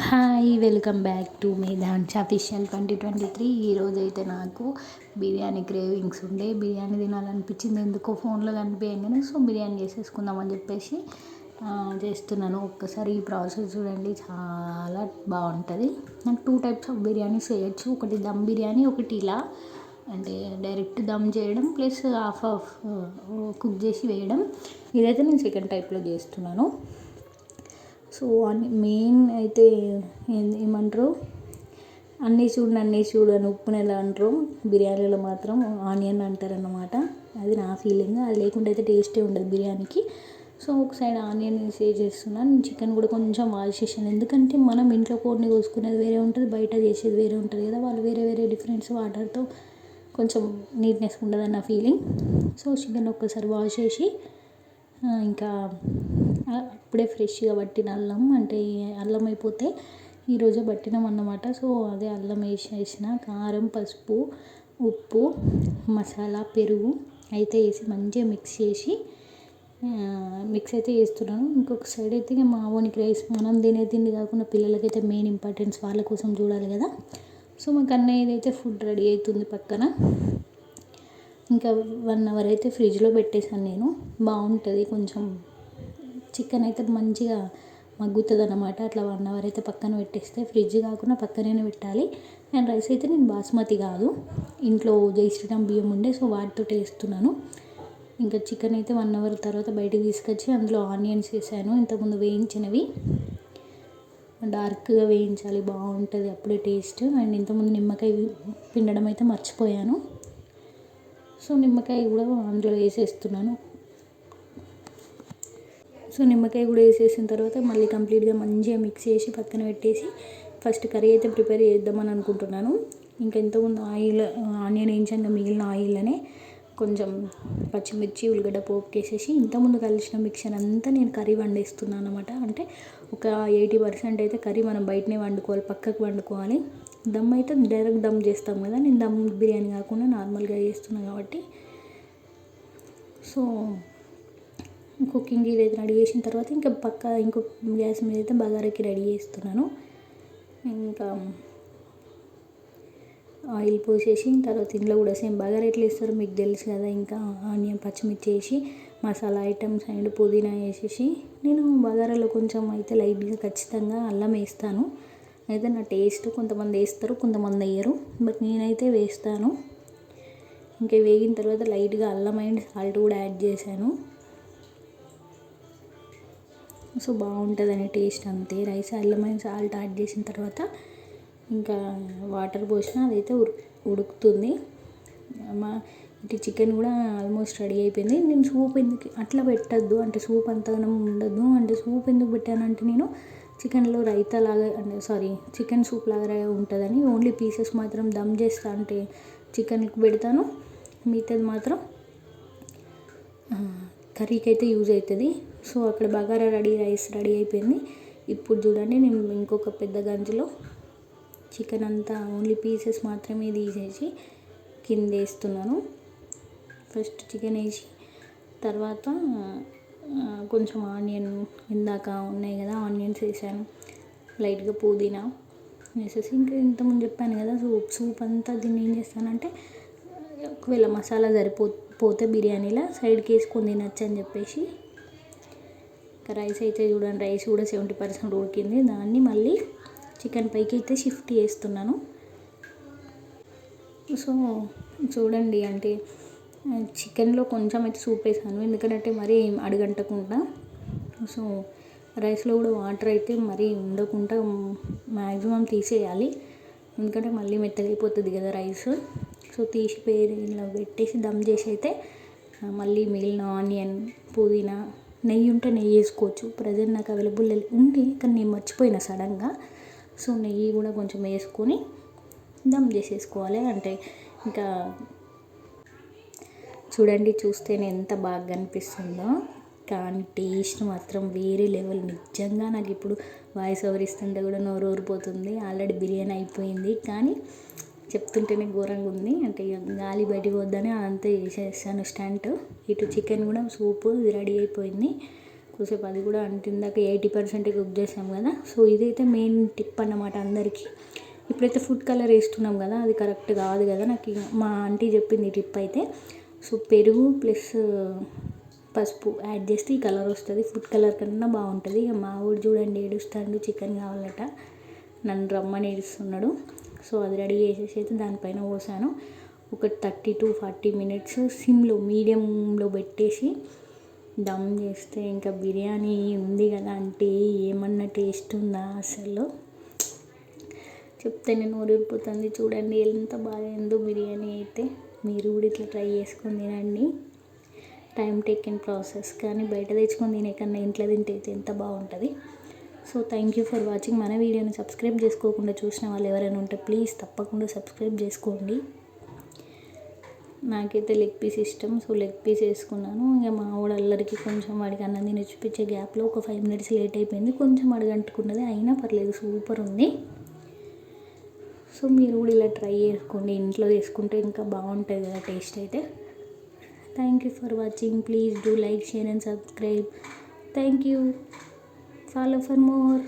Hi welcome back to మేధాన్స్ official 2023. ఈరోజైతే నాకు బిర్యానీ క్రేవింగ్స్ ఉండే బిర్యానీ తినాలనిపించింది. ఎందుకో ఫోన్లో కనిపించగానే బిర్యానీ చేసేసుకుందామని చెప్పేసి చేస్తున్నాను. ఒక్కసారి ఈ ప్రాసెస్ చూడండి, చాలా బాగుంటుంది. నాకు 2 టైప్స్ ఆఫ్ బిర్యానీస్ చేయొచ్చు. ఒకటి దమ్ బిర్యానీ, ఒకటి ఇలా అంటే డైరెక్ట్ దమ్ చేయడం ప్లస్ హాఫ్ కుక్ చేసి వేయడం. ఇదైతే నేను సెకండ్ టైప్లో చేస్తున్నాను. సో మెయిన్ అయితే ఏమంటారు, అన్నీ చూడు అని ఉప్పుని ఎలా అంటారు, బిర్యానీలో మాత్రం ఆనియన్ అంటారన్నమాట. అది నా ఫీలింగ్. అది లేకుండా అయితే టేస్టే ఉండదు బిర్యానీకి. సో ఒక సైడ్ ఆనియన్ వేసి చేస్తున్నాను. చికెన్ కూడా కొంచెం వాష్ చేసాను, ఎందుకంటే మనం ఇంట్లో కోడిని కోసుకునేది వేరే ఉంటుంది, బయట చేసేది వేరే ఉంటుంది కదా. వాళ్ళు వేరే వేరే డిఫరెంట్స్ వాటర్తో కొంచెం నీట్నెస్ ఉండదు అన్న ఫీలింగ్. సో చికెన్ ఒక్కసారి వాష్ చేసి ఇంకా అప్పుడే ఫ్రెష్గా పట్టిన అల్లం, అంటే అల్లం అయిపోతే ఈరోజే పట్టినాం అన్నమాట. సో అదే అల్లం వేసిన కారం, పసుపు, ఉప్పు, మసాలా, పెరుగు అయితే వేసి మంచిగా మిక్స్ అయితే చేస్తున్నాను. ఇంకొక సైడ్ అయితే మా ఓనికి రైస్, మనం తినే తిండి కాకుండా పిల్లలకైతే మెయిన్ ఇంపార్టెన్స్, వాళ్ళ కోసం చూడాలి కదా. సో మాకు అన్నయ్య అయితే ఫుడ్ రెడీ అవుతుంది పక్కన. ఇంకా 1 అవర్ అయితే ఫ్రిడ్జ్లో పెట్టేశాను నేను. బాగుంటుంది కొంచెం, చికెన్ అయితే మంచిగా మగ్గుతుంది అన్నమాట. అట్లా 1 అవర్ అయితే పక్కన పెట్టేస్తే, ఫ్రిడ్జ్ కాకుండా పక్కనే పెట్టాలి. అండ్ రైస్ అయితే నేను బాస్మతి కాదు, ఇంట్లో జై శ్రీరామ్ బియ్యం ఉండే, సో వాటితో వేస్తున్నాను. ఇంకా చికెన్ అయితే 1 అవర్ తర్వాత బయటికి తీసుకొచ్చి అందులో ఆనియన్స్ వేసాను, ఇంతకుముందు వేయించినవి. డార్క్గా వేయించాలి, బాగుంటుంది అప్పుడే టేస్ట్. అండ్ ఇంతకుముందు నిమ్మకాయ పిండడం అయితే మర్చిపోయాను. సో నిమ్మకాయ కూడా అందులో వేసేస్తున్నాను. సో నిమ్మకాయ కూడా వేసేసిన తర్వాత మళ్ళీ కంప్లీట్గా మంచిగా మిక్స్ చేసి పక్కన పెట్టేసి ఫస్ట్ కర్రీ అయితే ప్రిపేర్ చేద్దామని అనుకుంటున్నాను. ఇంకా ఇంతకుముందు ఆనియన్ వేయించంగా మిగిలిన ఆయిల్లోనే కొంచెం పచ్చిమిర్చి, ఉల్లిగడ్డ పోపుకి వేసేసి ఇంతకుముందు కలిసిన మిక్చర్ అంతా నేను కర్రీ వండేస్తున్నాను అనమాట. అంటే ఒక 80% అయితే కర్రీ మనం బయటనే వండుకోవాలి, పక్కకు వండుకోవాలి. దమ్ అయితే డైరెక్ట్ దమ్ చేస్తాం కదా, నేను దమ్ బిర్యానీ కాకుండా నార్మల్గా చేస్తున్నాను కాబట్టి. సో కుకింగ్ ఇదైతే రెడీ చేసిన తర్వాత ఇంకా ఇంకో గ్యాస్ మీద అయితే బగారాకి రెడీ చేస్తున్నాను. ఇంకా ఆయిల్ పోసేసి తర్వాత ఇంట్లో కూడా సేమ్ బగారా ఎట్లా వేస్తారో మీకు తెలుసు కదా. ఇంకా ఆనియన్, పచ్చిమిర్చి వేసి మసాలా ఐటమ్స్ అండ్ పుదీనా వేసేసి, నేను బగారాలో కొంచెం అయితే లైట్గా ఖచ్చితంగా అల్లం వేస్తాను. అయితే నా టేస్ట్, కొంతమంది వేస్తారు కొంతమంది వేయరు, బట్ నేనైతే వేస్తాను. ఇంకా వేగిన తర్వాత లైట్గా అల్లం అండ్ సాల్ట్ కూడా యాడ్ చేశాను. సో బాగుంటుందని టేస్ట్ అంతే. రైస్ అల్లం అండ్ సాల్ట్ యాడ్ చేసిన తర్వాత ఇంకా వాటర్ పోసిన అదైతే ఉడుకుతుంది. ఇటు చికెన్ కూడా ఆల్మోస్ట్ రెడీ అయిపోయింది. నేను సూప్ ఎందుకు అట్లా పెట్టద్దు, అంటే సూప్ అంతగానం ఉండదు. అంటే సూప్ ఎందుకు పెట్టానంటే, నేను చికెన్లో రైతా లాగా, అంటే చికెన్ సూప్ లాగా ఉంటుందని ఓన్లీ పీసెస్ మాత్రం దమ్ చేస్తా, అంటే చికెన్కి పెడతాను. మిగతాది మాత్రం కర్రీకి అయితే యూజ్ అవుతుంది. సో అక్కడ బగారా రైస్ రెడీ అయిపోయింది. ఇప్పుడు చూడండి, నేను ఇంకొక పెద్ద గంజులో చికెన్ అంతా ఓన్లీ పీసెస్ మాత్రమే తీసేసి కింద వేస్తున్నాను. ఫస్ట్ చికెన్ వేసి తర్వాత కొంచెం ఆనియన్, ఇందాక ఉన్నాయి కదా ఆనియన్స్ వేసాను, లైట్గా పుదీనా వేసేసి, ఇంకా ఇంతకుముందు చెప్పాను కదా సూప్ అంతా దీన్ని ఏం చేస్తానంటే, ఒకవేళ మసాలా పోతే బిర్యానీలో సైడ్కి వేసుకొని తినచ్చు అని చెప్పేసి. ఇంకా రైస్ అయితే చూడండి, రైస్ కూడా 70% ఉడికింది. దాన్ని మళ్ళీ చికెన్ పైకి అయితే షిఫ్ట్ చేస్తున్నాను. సో చూడండి, అంటే చికెన్లో కొంచెం అయితే సూప్ వేసాను, ఎందుకంటే మరీ అడుగంటకుండా. సో రైస్లో కూడా వాటర్ అయితే మరీ ఉండకుండా మ్యాక్సిమం తీసేయాలి, ఎందుకంటే మళ్ళీ మెత్తగా అయిపోతుంది కదా రైస్. సో తీసి ఇలా పెట్టేసి దమ్ చేసి అయితే మళ్ళీ మిగిలిన ఆనియన్, పుదీనా, నెయ్యి ఉంటే నెయ్యి వేసుకోవచ్చు. ప్రజెంట్ నాకు అవైలబుల్ ఉంది కానీ నేను మర్చిపోయినా సడన్గా. సో నెయ్యి కూడా కొంచెం వేసుకొని దమ్ చేసేసుకోవాలి. అంటే ఇంకా చూడండి, చూస్తేనే ఎంత బాగా అనిపిస్తుందో, కానీ టేస్ట్ మాత్రం వేరే లెవెల్. నిజంగా నాకు ఇప్పుడు వాయిస్ ఓవర్ ఇస్తుంటే కూడా నోరు ఊరిపోతుంది. ఆల్రెడీ బిర్యానీ అయిపోయింది కానీ చెప్తుంటేనే ఘోరంగా ఉంది. అంటే గాలి బయటికి వద్దని అదంతా చేసేసాను స్టంట్. ఇటు చికెన్ కూడా సూపు రెడీ అయిపోయింది. కొద్దిసేపు అది కూడా ఇందాక 80% కుక్ చేసాం కదా. సో ఇదైతే మెయిన్ టిప్ అన్నమాట అందరికీ. ఇప్పుడైతే ఫుడ్ కలర్ వేస్తున్నాం కదా, అది కరెక్ట్ కాదు కదా. నాకు మా ఆంటీ చెప్పింది టిప్ అయితే. సో పెరుగు ప్లస్ పసుపు యాడ్ చేస్తే ఈ కలర్ వస్తుంది, ఫుడ్ కలర్ కన్నా బాగుంటుంది. ఇక మా ఊడు చూడండి ఏడుస్తాడు, చికెన్ కావాలట, నన్ను రమ్మని ఏడుస్తున్నాడు. సో అది రెడీ చేసేసి అయితే దానిపైన పోసాను. ఒక 30 to 40 minutes సిమ్లో మీడియంలో పెట్టేసి దమ్ చేస్తే ఇంకా బిర్యానీ ఉంది కదా అంటే ఏమన్నా టేస్ట్ ఉందా అసలు. చెప్తేనే నోరూరిపోతుంది. చూడండి ఎంత బాగా అయిందో బిర్యానీ అయితే. మీరు కూడా ఇట్లా ట్రై చేసుకొని తినండి. టైం టేకింగ్ ప్రాసెస్, కానీ బయట తెచ్చుకొని తినే కన్నా ఇంట్లో తింటే అయితే ఎంత బాగుంటుంది. So thank you for watching. మన వీడియోని సబ్స్క్రైబ్ చేసుకోకుండా చూసిన వాళ్ళు ఎవరైనా ఉంటే ప్లీజ్ తప్పకుండా సబ్స్క్రైబ్ చేసుకోండి. నాకైతే లెగ్ పీస్ ఇష్టం, సో లెగ్ పీస్ వేసుకున్నాను. ఇక మా వాడు అల్లరికి కొంచెం వాడికి అన్నం తిని చూపించే గ్యాప్లో ఒక 5 minutes లేట్ అయిపోయింది. కొంచెం అడగంటుకున్నది, అయినా పర్లేదు, సూపర్ ఉంది. సో మీరు కూడా ఇలా ట్రై చేసుకోండి, ఇంట్లో చేసుకుంటే ఇంకా బాగుంటుంది కదా టేస్ట్ అయితే. Thank you for watching. Please do like, share and subscribe. Thank you. Follow for more.